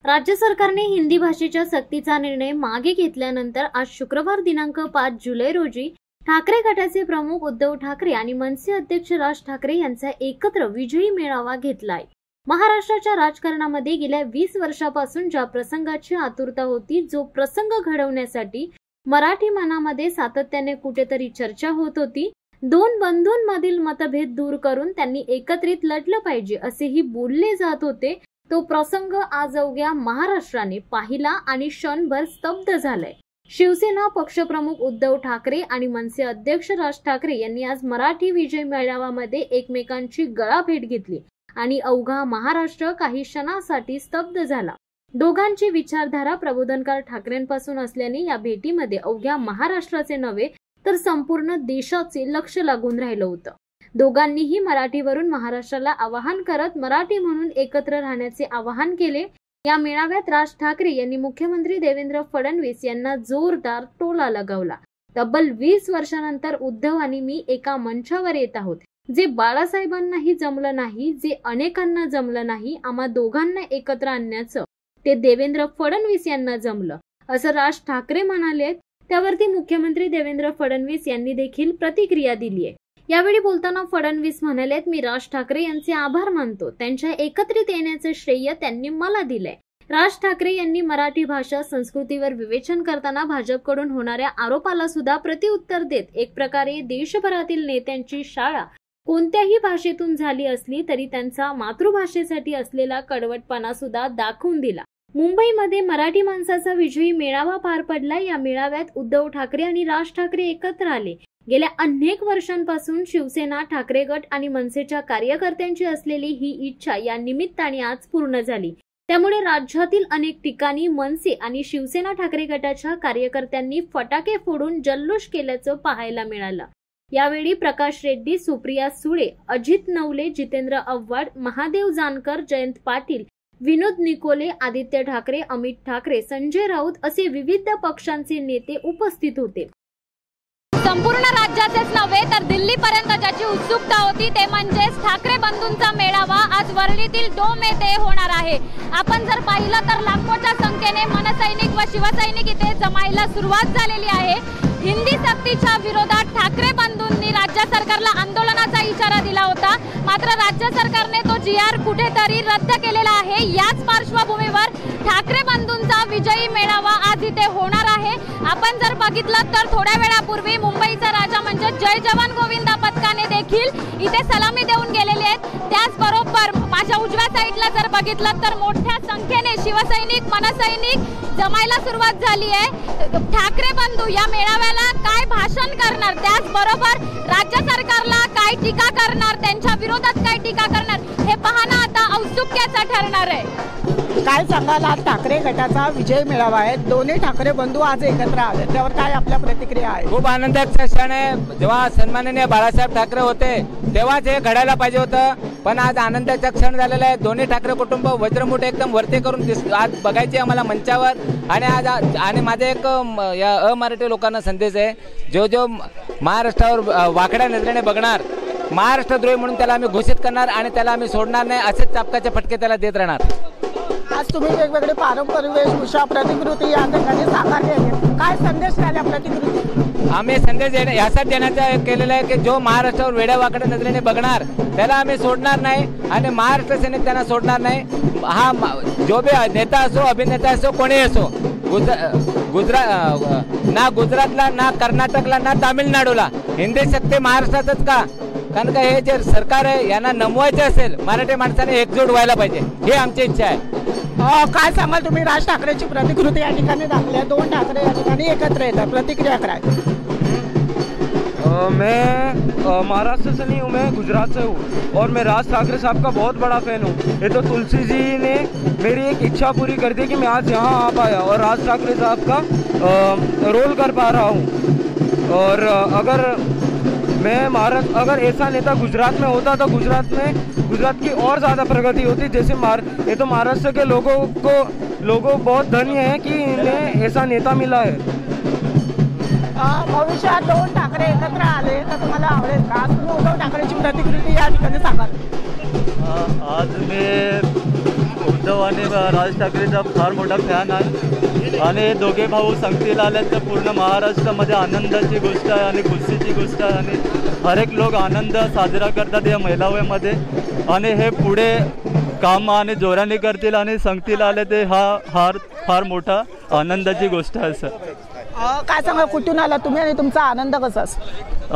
राज्य सरकारने हिंदी भाषेच्या सक्तीचा निर्णय मागे घेतल्यानंतर आज शुक्रवार दिनांक 5 जुलै रोजी ठाकरे गटाचे प्रमुख उद्धव ठाकरे आणि मनसे अध्यक्ष राज ठाकरे यांचा एकत्र विजयी मेळावा घेतलाय। महाराष्ट्राच्या राजकारणामध्ये गेल्या 20 वर्षापासून ज्या प्रसंगाची आतुरता होती, जो प्रसंग घडवण्यासाठी मराठी मनामध्ये सातत्याने कुठेतरी चर्चा होत होती, दोन बंधूंमधील मतभेद दूर करून त्यांनी एकत्रित लढलं पाहिजे असेही बोलले जात होते, तो प्रसंग आज अवघ्या महाराष्ट्राने पाहिला आणि क्षणभर स्तब्ध झालाय। शिवसेना पक्षप्रमुख उद्धव ठाकरे आणि मनसे अध्यक्ष राज ठाकरे यांनी आज मराठी विजय मेळाव्यामध्ये एकमेकांची गळाभेट घेतली आणि अवघा महाराष्ट्र काही क्षणासाठी स्तब्ध झाला। दोघांची विचारधारा प्रबोधनकार ठाकरेंपासून असल्याने या भेटीमध्ये अवघ्या महाराष्ट्राचे नव्हे तर संपूर्ण देशाचे लक्ष लागून राहिलं होतं। दोघांनीही मराठीवरून महाराष्ट्राला आवाहन करत मराठी म्हणून एकत्र राहण्याचे आवाहन केले। या मेळाव्यात राज ठाकरे यांनी मुख्यमंत्री देवेंद्र फडणवीस यांना जोरदार टोला लगावला। तब्बल 20 वर्षांनंतर उद्धव आणि मी एका मंचावर येत आहोत, जे बाळासाहेबांनाही जमलं नाही, जे अनेकांना जमलं नाही, आम्हा दोघांना एकत्र आणण्याचं ते देवेंद्र फडणवीस यांना जमलं, असं राज ठाकरे म्हणाले। त्यावरती मुख्यमंत्री देवेंद्र फडणवीस यांनी देखील प्रतिक्रिया दिली आहे। यावेळी बोलताना फडणवीस म्हणालेत, मी राज ठाकरे यांचे आभार मानतो, त्यांच्या एकत्रित येण्याचे श्रेय त्यांनी मला दिलंय। राज ठाकरे यांनी मराठी भाषा संस्कृतीवर विवेचन करताना भाजपकडून होणाऱ्या आरोपाला सुद्धा प्रतिउत्तर देत एक प्रकारे देशभरातील नेत्यांची शाळा कोणत्याही भाषेतून झाली असली तरी त्यांचा मातृभाषेसाठी असलेला कडवटपणा सुद्धा दाखवून दिला। मुंबईमध्ये मराठी माणसाचा विजयी मेळावा पार पडला। या मेळाव्यात उद्धव ठाकरे आणि राज ठाकरे एकत्र आले। गेल्या अनेक वर्षांपासून शिवसेना, ठाकरे गट आणि मनसेच्या कार्यकर्त्यांची असलेली ही इच्छा या निमित्ताने आज पूर्ण झाली। त्यामुळे राज्यातील अनेक ठिकाणी मनसे आणि शिवसेना ठाकरे गटाच्या कार्यकर्त्यांनी फटाके फोडून जल्लोष केल्याचं पाहायला मिळालं। यावेळी प्रकाश रेड्डी, सुप्रिया सुळे, अजित नवले, जितेंद्र आव्हाड, महादेव जानकर, जयंत पाटील, विनोद निकोले, आदित्य ठाकरे, अमित ठाकरे, संजय राऊत असे विविध पक्षांचे नेते उपस्थित होते। संपूर्ण राज्याचेच नव्हे तर दिल्लीपर्यंत ज्याची उत्सुकता होती ते म्हणजे ठाकरे बंधूंचा मेळावा आज वरळीतील डोम येथे होणार आहे। आपण जर पाहिलं तर लाखोच्या संख्येने मनसैनिक व शिवसैनिक इथे जमायला सुरुवात झालेली आहे। हिंदी सक्तीच्या विरोधात ठाकरे बंधूंनी राज्य सरकारला आंदोलनाचा इशारा दिला होता, मात्र राज्य सरकारने तो GR कुठेतरी रद्द केलेला आहे। याच पार्श्वभूमीवर ठाकरे बंधूंचा विजयी मेळावा आज इथे होणार आहे। आपण जर बघितलं तर थोड्या वेळापूर्वी मुंबईचा राजा म्हणजे जय जवान गोविंदा पथकाने देखील इथे सलामी देऊन गेलेले आहेत। त्याचबरोबर माझ्या उजव्या साईडला जर बघितलं तर मोठ्या संख्येने शिवसैनिक, मनसैनिक जमायला सुरुवात झाली आहे। ठाकरे बंधू या मेळाव्याला काय भाषण करणार, त्याचबरोबर राज्य सरकारला काय टीका करणार, त्यांच्या विरोधात काय टीका करणार, हे पाहणं आता औत्सुक्याचं ठरणार आहे। काय सांगाल, आज ठाकरे गटाचा विजय मेळावा आहे, दोन्ही ठाकरे बंधू आज एकत्र आले, त्यावर काय आपल्या प्रतिक्रिया आहे? खूप आनंदाचा क्षण आहे। जेव्हा सन्माननीय बाळासाहेब ठाकरे होते तेव्हाच हे घडायला पाहिजे होतं, पण आज आनंदाचा क्षण झालेला आहे। दोन्ही ठाकरे कुटुंब वज्रमुठ एकदम वरती करून आज बघायचे आम्हाला मंचावर। आणि माझे एक या अमराठी लोकांना संदेश आहे, जो महाराष्ट्रावर वाकड्या नजरेने बघणार, महाराष्ट्रद्रोही म्हणून त्याला आम्ही घोषित करणार आणि त्याला आम्ही सोडणार नाही, असेच चापकाचे फटके त्याला देत राहणार। आज तुम्ही वेगवेगळे पारंपरिक वेशभूषा, प्रतिकृती या ठिकाणी साकारली आहे, काय संदेश द्याल प्रतिकृती? आम्ही संदेश यासाठी देण्याचा केलेला आहे की जो महाराष्ट्रावर वेड्या वाकड्या नजरेने बघणार त्याला आम्ही सोडणार नाही आणि महाराष्ट्र सैनिक त्यांना सोडणार नाही। हा जो भी नेता असो, अभिनेता असो, कोणी असो, ना गुजरातला, ना कर्नाटकला, ना तामिळनाडूला, हिंदी सक्ती महाराष्ट्रातच का? कारण का हे जे सरकार आहे यांना नमवायचे असेल मराठी माणसाने एकजूट व्हायला पाहिजे, ही आमची इच्छा आहे। काय सांगाल तुम्ही, राज ठाकरेची प्रतिकृती या ठिकाणी दाखली, दोन ठाकरे या ठिकाणी एकत्र येतात, प्रतिक्रिया काय? मैं महाराष्ट्र से नहीं हूँ, मैं गुजरात से हूँ और मैं राज ठाकरे साहब का बहुत बड़ा फ़ैन हूँ। ये तो तुलसी जी ने मेरी एक इच्छा पूरी कर दी कि मैं आज यहाँ आ पाया और राज ठाकरे साहब का रोल कर पा रहा हूँ। और अगर ऐसा नेता गुजरात में होता तो गुजरात की और ज़्यादा प्रगति होती। जैसे ये तो महाराष्ट्र के लोगों बहुत धन्य है कि इन्हें ऐसा नेता मिला है। भविष्यात दोन ठाकरे एकत्र आले तर तुम्हाला आवडेल का? तुम्ही उद्धव ठाकरेची प्रतिकृती या ठिकाणी साकार? आज मैं उद्धव आणि राज ठाकरेचा फार मोठा फॅन आहे आणि हे दोघे भाऊ संगतीला आले तर पूर्ण महाराष्ट्रामध्ये आनंदाची गोष्ट आहे आणि खुशीची गोष्ट आहे आणि हर एक लोक आनंद साजरा करतात या मेळाव्यामध्ये आणि हे पुढे काम आणि जोराने करतील आणि संगतीला आले ते हा फार मोठा आनंदाची गोष्ट आहे सर. काय सांगा, कुठून आला तुम्ही आणि तुमचा आनंद कसा?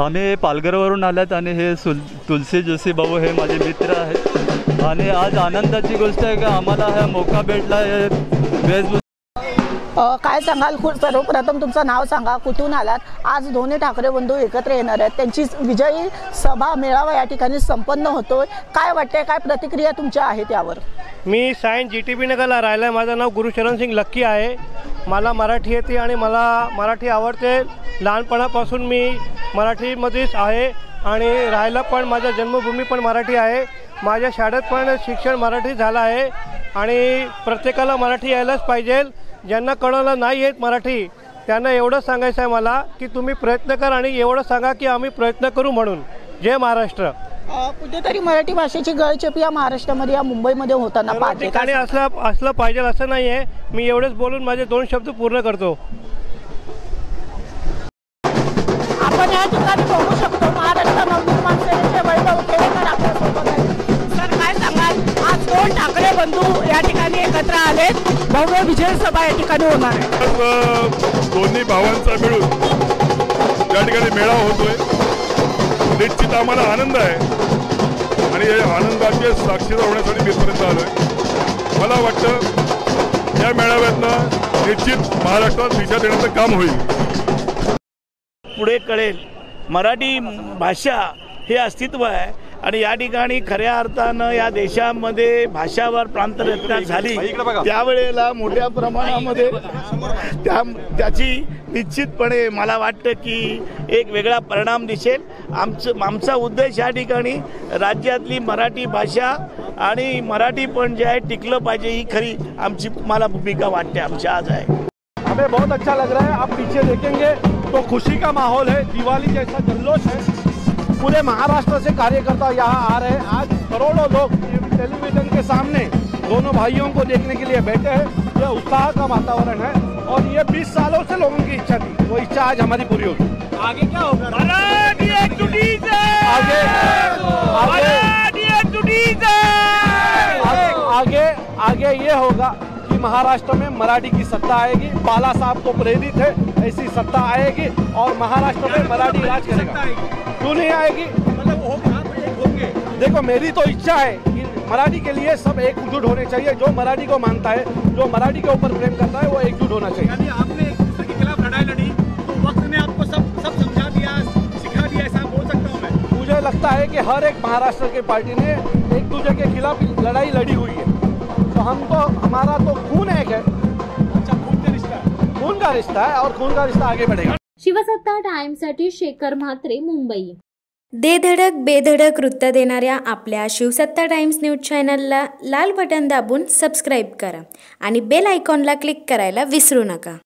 आम्ही पालघरवरून आल्यात आणि हे तुलसी जोशी भाऊ हे माझे मित्र आहेत आणि आज आनंदाची गोष्ट आहे की आम्हाला हा मौका भेटला. काय सांगाल, सर्वप्रथम तुमचं नाव सांगा, कुठून आलात? आज दोन्ही ठाकरे बंधू एकत्र येणार आहेत, त्यांची विजयी सभा मेळावा या ठिकाणी संपन्न होतोय. काय वाटते, काय प्रतिक्रिया तुमच्या आहेत यावर? मी सायन GTB नगरला राहिला आहे. माझं नाव गुरुशरण सिंग लक्की आहे. मला मराठी येते आणि मला मराठी आवडते. लहानपणापासून मी मराठीमध्येच आहे आणि राहायला पण माझ्या जन्मभूमी पण मराठी आहे. माझ्या शाळेत पण शिक्षण मराठी झालं आहे आणि प्रत्येकाला मराठी यायलाच पाहिजे. ज्यांना कळलं नाही येत मराठी त्यांना एवढं सांगायचं आहे मला की तुम्ही प्रयत्न करा आणि एवढं सांगा की आम्ही प्रयत्न करू म्हणून. जय महाराष्ट्र. कुठेतरी मराठी भाषेची गळचेपी या महाराष्ट्रामध्ये, या मुंबईमध्ये होताना पाहते. ठिकाणी असलं पाहिजे असं नाही आहे. मी एवढंच बोलून माझे 2 शब्द पूर्ण करतो. आपण या ठिकाणी बघू शकतो महाराष्ट्र नवनिर्माण सेनेचे वैभव खेडेकर आपल्यासोबत आहेत. सर, काय सांगाल, आज 2 ठाकरे बंधू या ठिकाणी एकत्र आलेत, भव्य विजय सभा या ठिकाणी होणार आहे. दोन्ही भावांचा मिळून या ठिकाणी मेळावा होतोय. निश्चित आम्हाला आनंद आहे आणि या आनंदाचे साक्षीदार होण्यासाठी मी इथपर्यंत आलोय. मला वाटतं या मेळाव्यातनं निश्चित महाराष्ट्रात दिशा देण्याचं काम होईल. पुढे कळेल मराठी भाषा हे अस्तित्व आहे आणि या ठिकाणी खऱ्या अर्थानं या देशामध्ये भाषावर प्रांतरचना झाली त्यावेळेला मोठ्या प्रमाणामध्ये त्याची निश्चितपणे मला वाटतं की एक वेगळा परिणाम दिसेल. आमचा उद्देश या ठिकाणी राज्यातली मराठी भाषा आणि मराठी पण जे आहे टिकलं पाहिजे ही खरी आमची मला भूमिका वाटते आमच्या आज आहे. हमें बहुत अच्छा लग रहा है. आप पीछे देखेंगे तो खुशी का माहौल है, दिवाली जैसा जल्लोष है. पूरे महाराष्ट्र से कार्यकर्ता यहाँ आ रहे हैं. आज करोड़ों लोग टेलीविजन के सामने दोनों भाइयों को देखने के लिए बैठे हैं. यह उत्साह का वातावरण है और ये 20 सालों से लोगों की इच्छा थी, वो इच्छा आज हमारी पूरी होगी. आगे क्या होगा? आगे ये होगा कि महाराष्ट्र में मराठी की सत्ता आएगी. बाला साहब को प्रेरित है, ऐसी सत्ता आएगी और महाराष्ट्र में मराठी राज करेगा. क्यों नहीं आएगी? मतलब होंगे. देखो, मेरी तो इच्छा है कि मराठी के लिए सब एकजुट होने चाहिए. जो मराठी को मानता है, जो मराठी के ऊपर प्रेम करता है, वो एकजुट होना चाहिए. यानी आपने एक दूसरे के खिलाफ लड़ाई लड़ी तो वक्त ने आपको सब समझा दिया, सिखा दिया, ऐसा बोल सकता हूँ मैं? मुझे लगता है कि हर एक महाराष्ट्र की पार्टी ने एक दूसरे के खिलाफ लड़ाई लड़ी हुई है. तो हमारा तो खून एक है. अच्छा, खून का रिश्ता है और खून का रिश्ता आगे बढ़ेगा. शिवसत्ता टाइम्ससाठी शेखर म्हात्रे, मुंबई. दे धडक बेधडक वृत्त देणाऱ्या आपल्या शिवसत्ता टाइम्स न्यूज चॅनलला लाल बटन दाबून सबस्क्राईब करा आणि बेल आयकॉनला क्लिक करायला विसरू नका.